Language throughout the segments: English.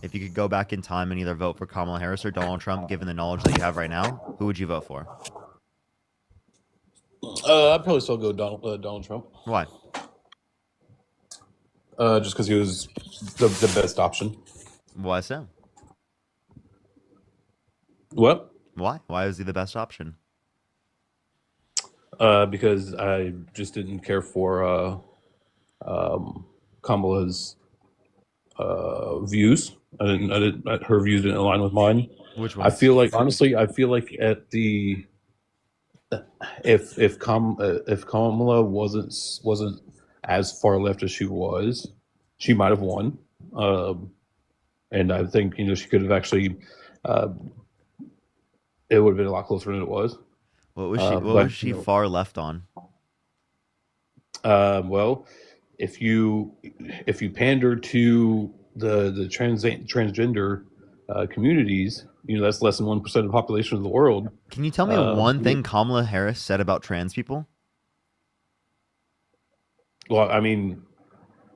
If you could go back in time and either vote for Kamala Harris or Donald Trump, given the knowledge that you have right now, who would you vote for? I'd probably still go Donald Trump, Why? just because he was the best option. Why so? What? Why? Why is he the best option? Because I just didn't care for Kamala's views. Her views didn't align with mine. Which I ones? feel like honestly, I feel like at the if Kamala wasn't as far left as she was, she might have won. Um, and I think she could have actually. Uh, it would have been a lot closer than it was. What was she? What was But she far left on? well, if you pander to the transgender communities, that's less than 1% of the population of the world. Can you tell me one thing Kamala Harris said about trans people? Well, I mean,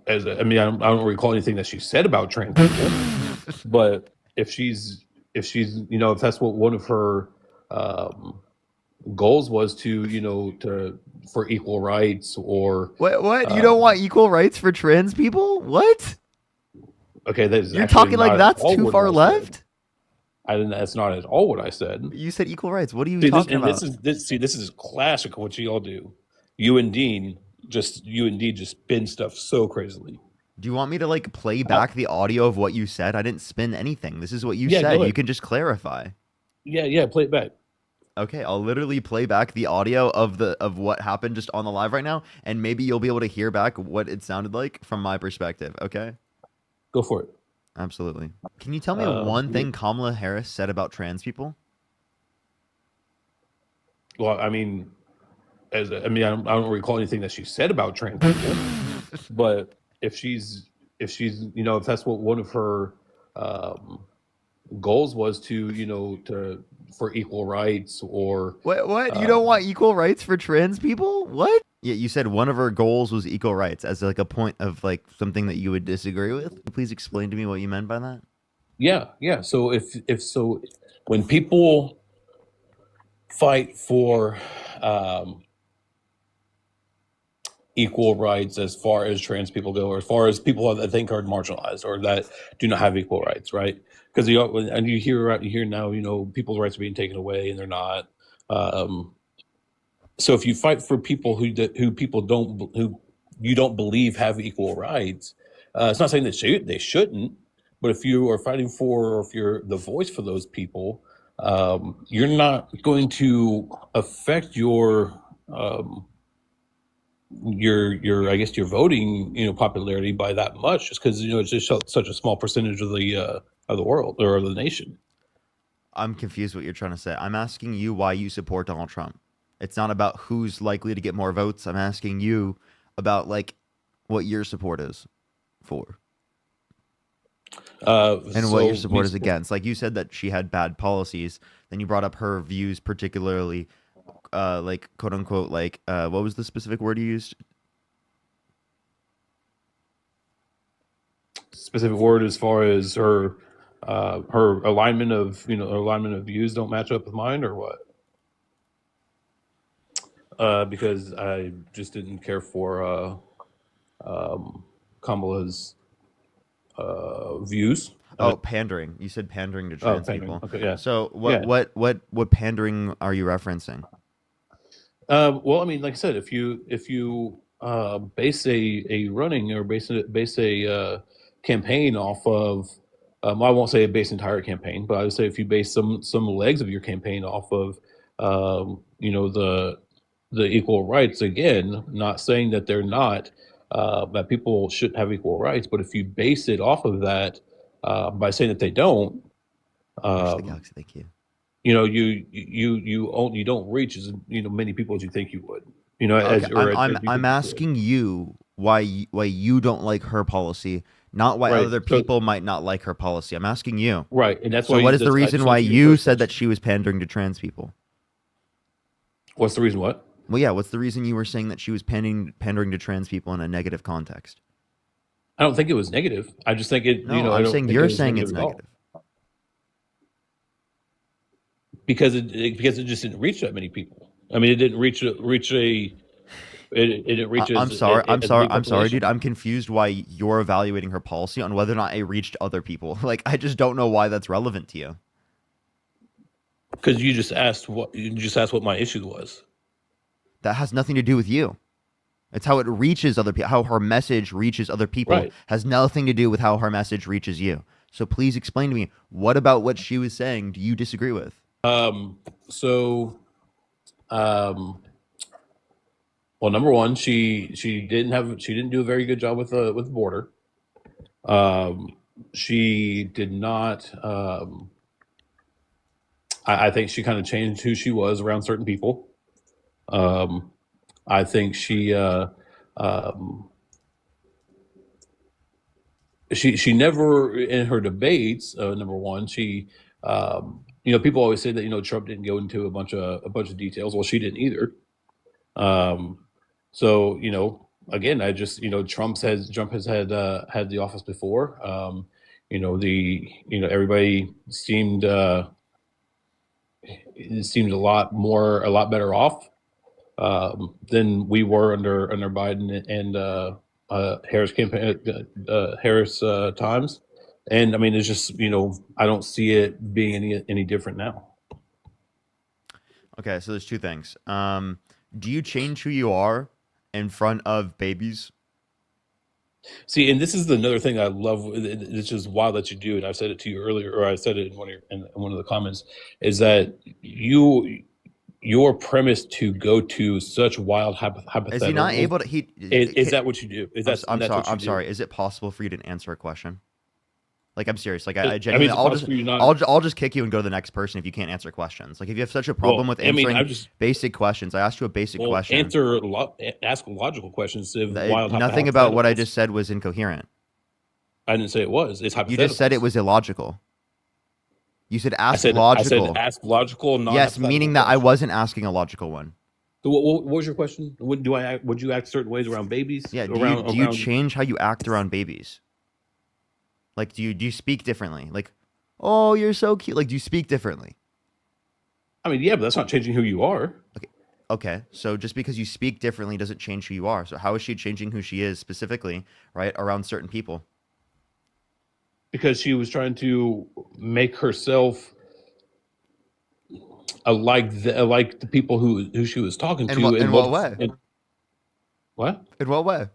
I don't recall anything that she said about trans people, but if that's what one of her um, goals was to for equal rights or What? What? You don't um, want equal rights for trans people? What? okay, that is You're actually talking like not at that's all too what far I said. left? I didn't. That's not at all what I said. You said equal rights. What are you See this, talking and this about? is this. See, this is classic. What you all do, you and Dean just spin stuff so crazily. Do you want me to like play Uh, back the audio of what you said? I didn't spin anything. This is what you yeah, go said. You ahead. can just clarify. Yeah, yeah, play it back. Okay, I'll literally play back the audio of what happened just on the live right now, and maybe you'll be able to hear back what it sounded like from my perspective. Okay, Go for it. absolutely. Can you tell me Um, one thing Kamala Harris said about trans people? well, I don't recall anything that she said about trans people, but if that's what one of her um, goals was to for equal rights or What? What? You don't um, want equal rights for trans people? What? Yeah, you said one of her goals was equal rights as like a point of like something that you would disagree with. Please explain to me what you meant by that. yeah, yeah. So if when people fight for um, equal rights as far as trans people go, or as far as people that I think are marginalized or that do not have equal rights, right? Because you hear now, people's rights are being taken away, and they're not. Um, so if you fight for people who people don't who you don't believe have equal rights, it's not saying that they shouldn't, but if you are fighting for, or if you're the voice for those people, you're not going to affect um, your I guess your voting popularity by that much, just because it's just such a small percentage of the world or of the nation. I'm confused what you're trying to say. I'm asking you why you support Donald Trump. It's not about who's likely to get more votes. I'm asking you about like what your support is for and what your So me support is against. Like you said that she had bad policies, then you brought up her views particularly like quote unquote like what was the specific word you used? specific word as far as her alignment of views don't match up with mine, or what? Because I just didn't care for Kamala's views. Oh, pandering. You said pandering to trans Pandering. people. Okay, yeah, So what yeah. what what what pandering are you referencing? Well, I mean, like I said, if you base a running or base a campaign off of, I won't say base entire campaign, but I would say if you base some legs of your campaign off of, the equal rights. Again, not saying that they're not that people shouldn't have equal rights, but if you base it off of that by saying that they don't, Crash the um, galaxy. Thank you. you don't reach as many people as you think you would. Okay, As or as you I'm think you could. asking you why you don't like her policy, not why Right. other So people might not like her policy. I'm asking you. right, and that's So why what is the I reason just why answered your you first said that question. she was pandering to trans people? What's the reason? What? Well, yeah, what's the reason you were saying that she was pandering to trans people in a negative context? I don't think it was negative. I just think it. No, I I'm don't saying think it you're was saying negative it's at all negative. because it just didn't reach that many people. I mean, it didn't reach a it didn't reach I'm sorry. I'm as a sorry. big I'm sorry, dude. population. I'm confused why you're evaluating her policy on whether or not it reached other people. Like, I just don't know why that's relevant to you. Because you just asked what my issue was. That has nothing to do with you. It's how it reaches other people. How her message reaches other people Right. has nothing to do with how her message reaches you. So please explain to me, what about what she was saying do you disagree with? So well, number one, she didn't do a very good job with the border. Um, she did not. I think she kind of changed who she was around certain people. Um, I think um, she never in her debates. Number one, people always say that Trump didn't go into a bunch of details. Well, she didn't either. Um, so again, I just Trump has had the office before. Everybody seemed a lot better off than we were under Biden and Harris campaign Harris times. And I mean, it's just I don't see it being any different now. Okay, so there's two things. Do you change who you are in front of babies? See, and this is another thing I love. It's just wild that you do, and I've said it to you earlier, or I said it in one of the comments, is that your premise to go to such wild Is he not hypotheticals able to? is that what you do? I'm That's sorry. what you I'm do? sorry. Is it possible for you to answer a question? Like, I'm serious. Like, I I mean, genuinely, it's impossible for you not. I'll just kick you and go to the next person if you can't answer questions. Like, if you have such a problem Well, with I mean, answering basic questions, I asked you a basic question. ask logical questions of wild Nothing about what I hypotheticals. just said was incoherent. I didn't say it was. It's You just said it hypotheticals. was illogical. You said ask I said logical. ask logical, Yes, non-hypothetical meaning that I questions. wasn't asking a logical one. So what was your question? Would you act certain ways around babies? Yeah. Do you Around. change how you act around babies? Like, do you speak differently? Like, oh, you're so cute. Like, do you speak differently? I mean, yeah, but that's not changing who you are. Okay. Okay. So just because you speak differently doesn't change who you are. So how is she changing who she is specifically, right, around certain people? Because she was trying to make herself like the people who she was talking In to what in in what way? what In what way?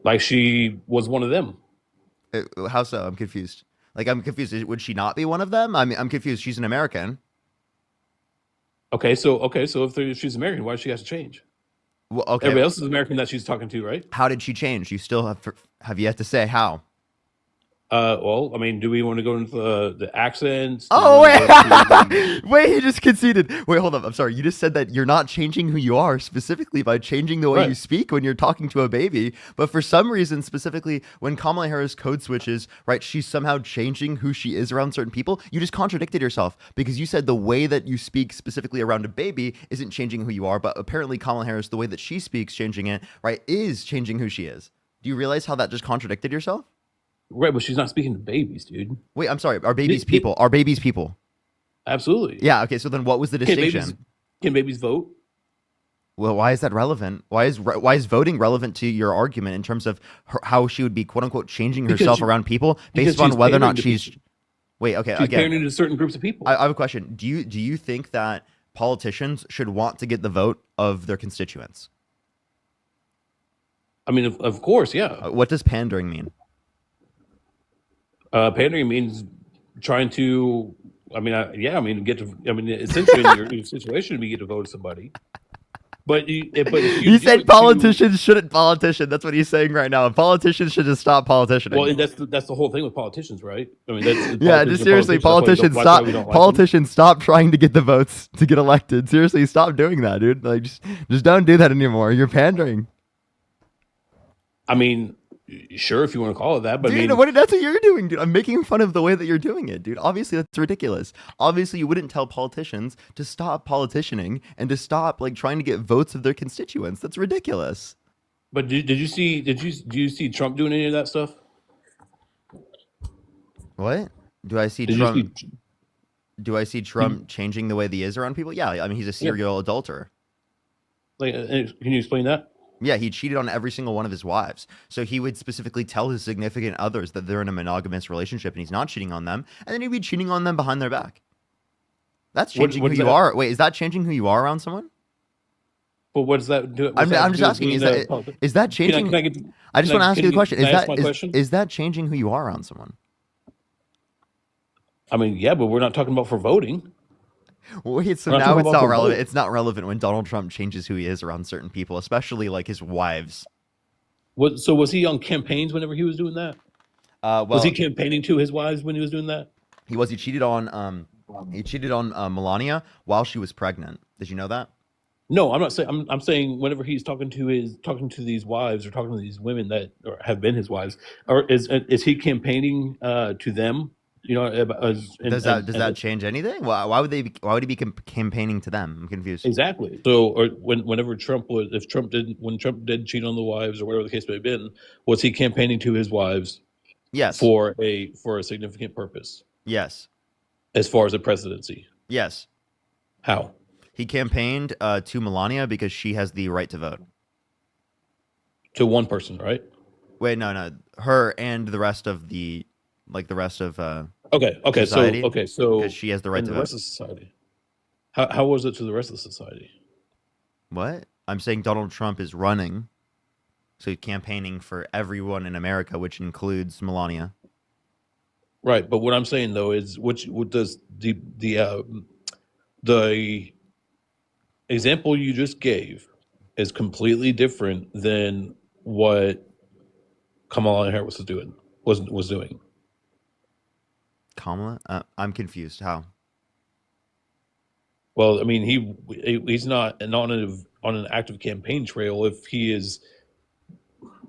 like she was one of them. How so? I'm confused. Like, I'm confused. Would she not be one of them? I mean, I'm confused. She's an American. Okay, so if she's American, why does she have to change? Well, okay. Everybody else is American that she's talking to, right? How did she change? You still have yet to say how. Well, I mean, do we want to go into the accents? Do we Oh want to go into the wait, wait! He just conceded. Wait, hold up. I'm sorry. You just said that you're not changing who you are specifically by changing the way you right? speak when you're talking to a baby. But for some reason, specifically when Kamala Harris code switches, right, she's somehow changing who she is around certain people. You just contradicted yourself because you said the way that you speak specifically around a baby isn't changing who you are, but apparently Kamala Harris, the way that she speaks, changing it, right, is changing who she is. Do you realize how that just contradicted yourself? Right, but she's not speaking to babies, dude. Wait, I'm sorry. Are babies It, it, people? Are babies people? absolutely. Yeah. Okay. So then, what was the Can babies distinction? can babies vote? Well, why is that relevant? Why is voting relevant to your argument in terms of how she would be quote unquote changing Because herself she, around people because based on she's whether or pandering not to she's? people. Wait. Okay. She's Again, pandering to certain groups of I people. have a question. Do you think that politicians should want to get the vote of their constituents? I mean, of course, yeah. What does pandering mean? Pandering means trying to. I mean, yeah. I mean, get to. I mean, essentially, in your situation, you get to vote somebody. But if you He do said it to, politicians shouldn't politician. That's what he's saying right now. Politicians should just stop well, politicianing. and that's the whole thing with politicians, right? I mean, that's Yeah, politicians just are seriously, politicians. That's why we don't. politicians That's why stop. we don't like them. Politicians stop trying to get the votes to get elected. Seriously, stop doing that, dude. Like, just don't do that anymore. You're pandering, I mean, sure, if you want to call it that, but I dude. mean, That's what you're doing, dude. I'm making fun of the way that you're doing it, dude. Obviously, that's ridiculous. Obviously, you wouldn't tell politicians to stop politicianing and to stop like trying to get votes of their constituents. That's ridiculous. But do you see Trump doing any of that stuff? What? Do I see Did you Trump? see? Do I see Did, Trump changing the way that he is around people? Yeah, I mean he's a yeah, serial adulterer. like, can you explain that? Yeah, he cheated on every single one of his wives. So he would specifically tell his significant others that they're in a monogamous relationship and he's not cheating on them, and then he'd be cheating on them behind their back. That's changing What who does you that? are. Wait, is that changing who you are around someone? But what does that do? What's I'm, that have I'm to just do with asking. being a public? Is that Can changing? I get? I just want to ask you the question. Can I ask my question? Is that changing who you are around someone? I mean, yeah, but we're not talking about for voting. Wait, so We're not now talking it's about not for relevant. vote. It's not relevant when Donald Trump changes who he is around certain people, especially like his wives. So was he on campaigns whenever he was doing that? Was he Well, campaigning to his wives when he was doing that? he cheated on Melania while she was pregnant. Did you know that? No, I'm not saying. I'm saying whenever he's talking to these wives or talking to these women that or have been his wives, or is he campaigning to them? You know, Does that change anything? Why would he be campaigning to them? I'm confused. exactly. So, or whenever Trump was, if Trump did, when Trump did cheat on the wives or whatever the case may have been, was he campaigning to his wives Yes, for a significant purpose yes, as far as the presidency? yes. How? He campaigned to Melania because she has the right to vote. To one person, right? Wait, no, her and the rest of the rest of Okay, society because so she has the right and to the vote. rest of society. How was it to the rest of society? What? I'm saying Donald Trump is running, so he's campaigning for everyone in America, which includes Melania. Right, but what I'm saying though is, what does the example you just gave is completely different than what Kamala Harris was doing. Kamala? I'm confused. How? Well, I mean, he's not on an active campaign trail if he is.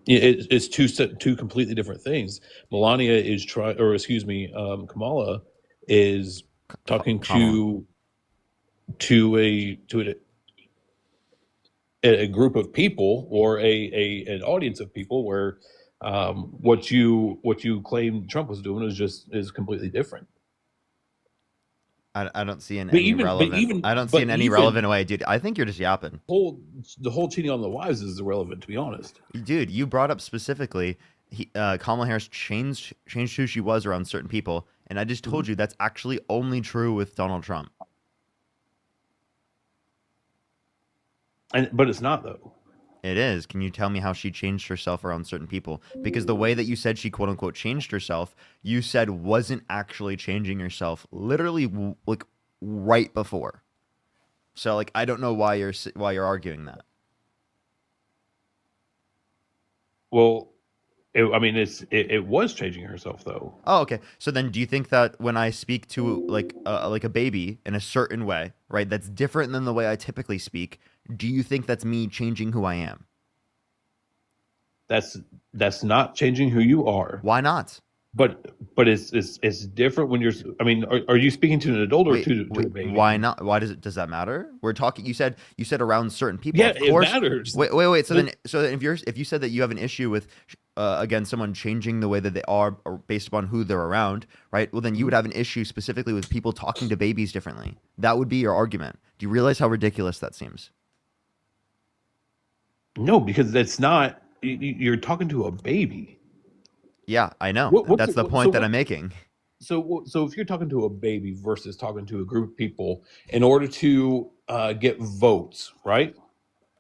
It's two completely different things. Melania is trying, or excuse me, Kamala is talking Kamala. to a group of people or an audience of people where what you claim Trump was doing is completely different. I don't see in any relevant. I don't see in any Even relevant way, dude. I think you're just yapping, whole the whole cheating on the wives is irrelevant, to be honest. dude. You brought up specifically, Kamala Harris changed who she was around certain people, and I just told you that's actually only true with Donald Trump. And but it's not though. It is. Can you tell me how she changed herself around certain people? Because the way that you said she quote unquote changed herself, you said wasn't actually changing herself literally like right before. So like I don't know why you're arguing that. Well, I mean, it was changing herself though. Oh, okay. So then do you think that when I speak to like a baby in a certain way, right, that's different than the way I typically speak, do you think that's me changing who I am? That's that's not changing who you are. Why not? But it's different when you're. I mean, are you speaking to an adult or to a Why baby? not? Does that matter? We're talking. You said around certain people. Yeah, Of it course. matters. Wait. The- So then if you said that you have an issue with again someone changing the way that they are or based upon who they're around, right? Well, then you would have an issue specifically with people talking to babies differently. That would be your argument. Do you realize how ridiculous that seems? no, because that's not. You're talking to a baby. Yeah, I know. What's That's the so point that what? I'm making. So if you're talking to a baby versus talking to a group of people in order to get votes, right?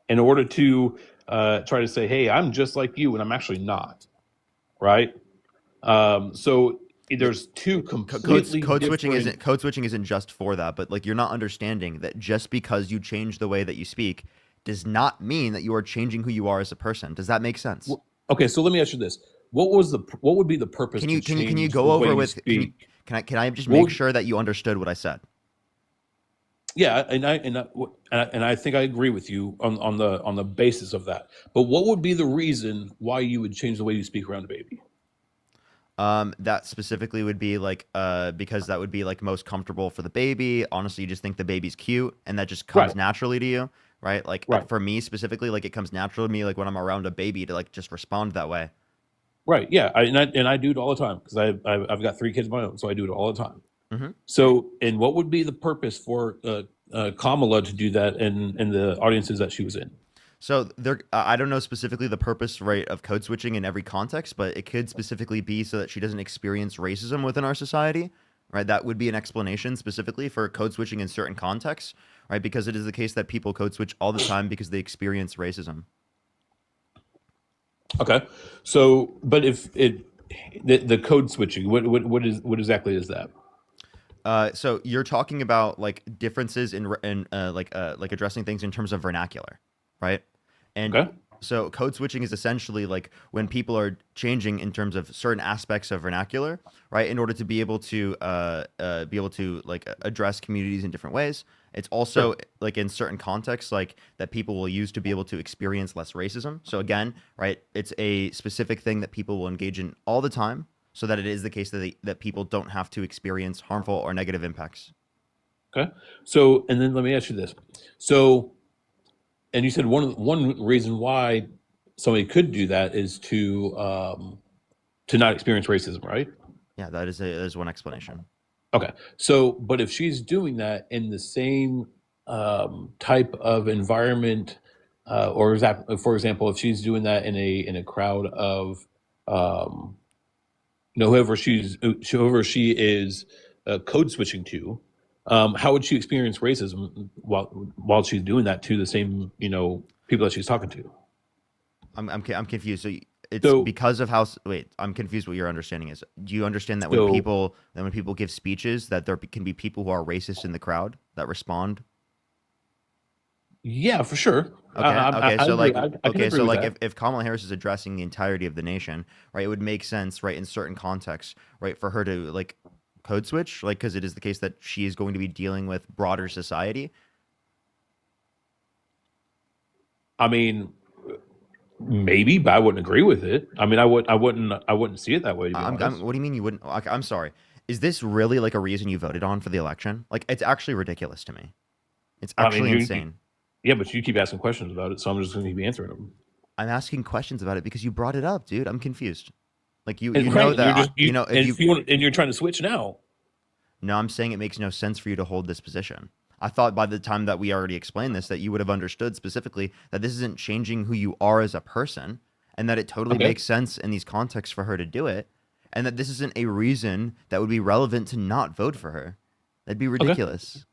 In order to try to say, "Hey, I'm just like you," and I'm actually not, right? So Yeah, there's two completely different. code switching isn't just for that, but like you're not understanding that just because you change the way that you speak does not mean that you are changing who you are as a person. Does that make sense? Okay, so let me ask you this: what would be the purpose to Can you change the go way over you with speak? can I just What make would, sure that you understood what I said? yeah, and I think I agree with you on the basis of that. But what would be the reason why you would change the way you speak around a baby? That specifically would be like because that would be like most comfortable for the baby. Honestly, you just think the baby's cute and that just comes Right. naturally to you, right? Like Right. for me specifically, like it comes natural to me, like when I'm around a baby, to like just respond that way. Right. Yeah. And I do it all the time because I've got 3 kids of my own, so I do it all the time. Hmm. So, and what would be the purpose for Kamala to do that in the audiences that she was in? So there, I don't know specifically the purpose, right, of code switching in every context, but it could specifically be so that she doesn't experience racism within our society, right? That would be an explanation specifically for code switching in certain contexts, right? Because it is the case that people code switch all the time because they experience racism. Okay. So, but if it the code switching, what exactly is that? So you're talking about like differences in like addressing things in terms of vernacular, right? And Okay. so code switching is essentially like when people are changing in terms of certain aspects of vernacular, right? In order to be able to like address communities in different ways. It's Sure. also like in certain contexts like that people will use to be able to experience less racism. So again, right, it's a specific thing that people will engage in all the time so that it is the case that that people don't have to experience harmful or negative impacts. Okay. So, and then let me ask you this. So, and you said one reason why somebody could do that is to not experience racism, right? Yeah, that is one explanation. Okay. So, but if she's doing that in the same type of environment, or is that, for example, if she's doing that in a crowd of um, whoever she is code switching to, how would she experience racism while she's doing that to the same people that she's talking to? I'm confused. So it's So because of how. Wait, I'm confused. What your understanding is? Do you understand so that when people give speeches, that there can be people who are racist in the crowd that respond? yeah, for sure. Okay, okay. I So agree. like, I can okay, agree so with like that. if Kamala Harris is addressing the entirety of the nation, right, it would make sense, right, in certain contexts, right, for her to like code switch, like because it is the case that she is going to be dealing with broader society. I mean, maybe, but I wouldn't agree with it. I mean, I wouldn't see it that way, to be honest. What do you mean you wouldn't? I'm sorry. Is this really like a reason you voted on for the election? Like, it's actually ridiculous to me. It's I mean, actually insane. yeah, but you keep asking questions about it, so I'm just going to keep answering them. I'm asking questions about it because you brought it up, dude. I'm confused. Like you And know right, and that you're just you know if you if you want, and you're trying to switch now. no, I'm saying it makes no sense for you to hold this position. I thought by the time that we already explained this that you would have understood specifically that this isn't changing who you are as a person and that it totally Okay. makes sense in these contexts for her to do it and that this isn't a reason that would be relevant to not vote for her. That'd be Okay. ridiculous.